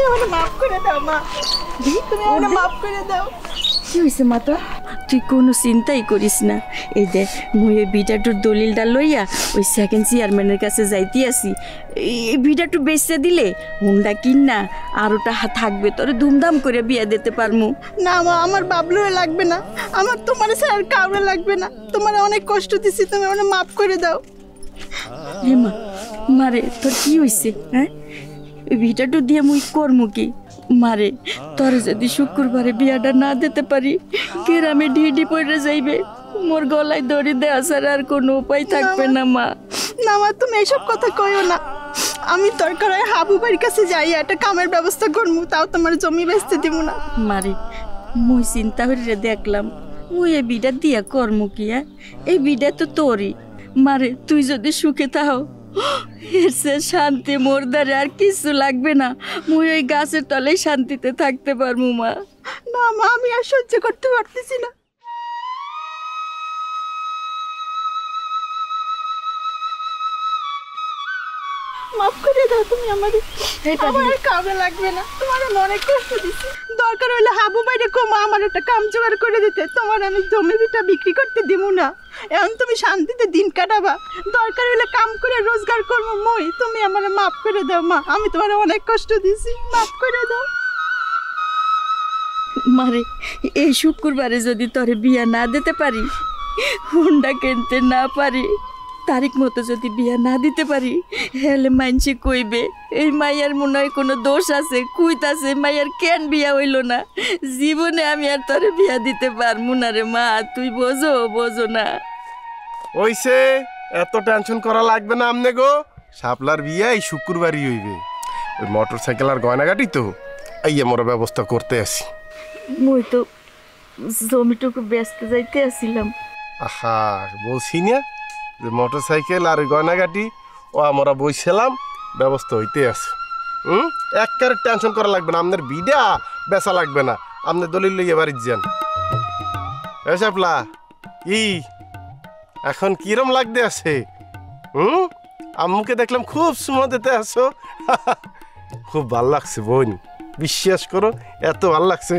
আমাকে মাফ করে দাও মা, তুমি আমাকে মাফ করে দাও। কি হয়েছে মা তোর? তুই কোনো চিন্তাই করিস না। এই দেখ মুই এই বিটাটুর দলিলটা লইয়া ওই সেকেন্ড চেয়ারম্যানের কাছে যাইতে আসি। এই বিটাটু বেচতে দিলে হুন্ডা কিন না আর ওটা থাকবে, তোরে ধুমধাম করে বিয়ে দিতে পারমু। না মা, আমার বাবলুরে লাগবে না, আমার তোমার স্যার কাউরে লাগবে না। তোমার অনেক কষ্ট দিছি, তুমি আমাকে মাফ করে দাও। হে মা, মারে তোর কি হয়েছে? হ্যাঁ, বিটাটু দিয়ে মুই করমু কি? মারে তোর যদি শুক্রবারে বিয়াটা না দিতে পারি গ্রামে ঢিডি পড়ে যাইবে, মোর গলায় দড়ি দেওয়া ছাড়া আর কোনো উপায় থাকবে না মা। না মা, তুমি এইসব কথা কইও না। আমি দরকার হয় হাবু বাড়ির কাছে যাই, একটা কামের ব্যবস্থা করবো, তাও তোমার জমি বেচতে দিব না। মারে মুই চিন্তা করে দেখলাম মুই এই বিটা দিয়া করমু কি? এই বিটা তো তোরই। মারে তুই যদি সুখে থাও এর সে শান্তি মোর দ্বারে আর কিছু লাগবে না। মুই ওই গাছের তলেই শান্তিতে থাকতে পারমু মা। না মা, আমি আর সহ্য করতে পারতেছি না। মাফ করে দাও তুমি আমারে, আমার আর কামে লাগবে না। তোমার আমি অনেক কষ্ট দিচ্ছি, দরকার হলে হাবু বাইরে কমা আমার একটা কাম জোগাড় করে দিতে। তোমার আমি জমি বিটা বিক্রি করতে দিব না, এখন তুমি শান্তিতে দিন কাটাবা। দরকার হলে কাম করে রোজগার করবো মই, তুমি আমারে মাফ করে দাও মা, আমি তোমার অনেক কষ্ট দিছি, মাফ করে দাও। মারে এই শুক্রবারে যদি তোরে বিয়া না দিতে পারি, হুন্ডা কিনতে না পারি, তারিখ মতো যদি বিয়া না দিতে পারি, হেলে মানসি কইবে এই মাইয়ার মনে হয় কোনো দোষ আছে, কুইতাছে মাইয়ার কেন বিয়া হইল না। জীবনে আমি আর তোরে বিয়া দিতে পারমু না রে মা, তুই বোঝো না। ওইসে এত টেনশন করা লাগবে না আমনে গো, শাপলার বিয়া এই শুক্রবারই হইবে। ওই মোটর সাইকেল আর গয়নাগাটি তো এই আমরা ব্যবস্থা করতে আসি। মুই তো জমিটুকু ব্যস্ত যাইতে আসিলাম। আহা, বলছি না যে মোটর সাইকেল আর গয়নাগাটি ও আমরা বইছিলাম, ব্যবস্থা হইতে আছে। একবারে টেনশন করা লাগবে না, আপনার বিডা বেচা লাগবে না, আপনি দলিল লইয়া বাড়ির যান। এ শাপলা, ই এখন কিরম লাগতে আছে? আম্মুকে দেখলাম খুব সুমা দিতে আসো। খুব ভাল লাগছে বোন, বিশ্বাস করো এত ভাল লাগছে।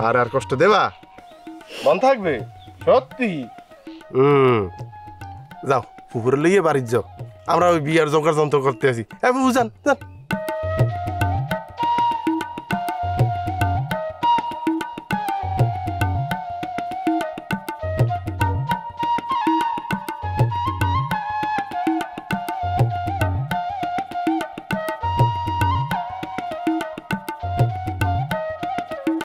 আর কষ্ট দেবা মন থাকবে সত্যি। যাও পুকুরে লইয়ে বাড়ির যাও, আমরা ওই বিয়ার জোগাড় যন্ত্র করতে আছি। বুঝান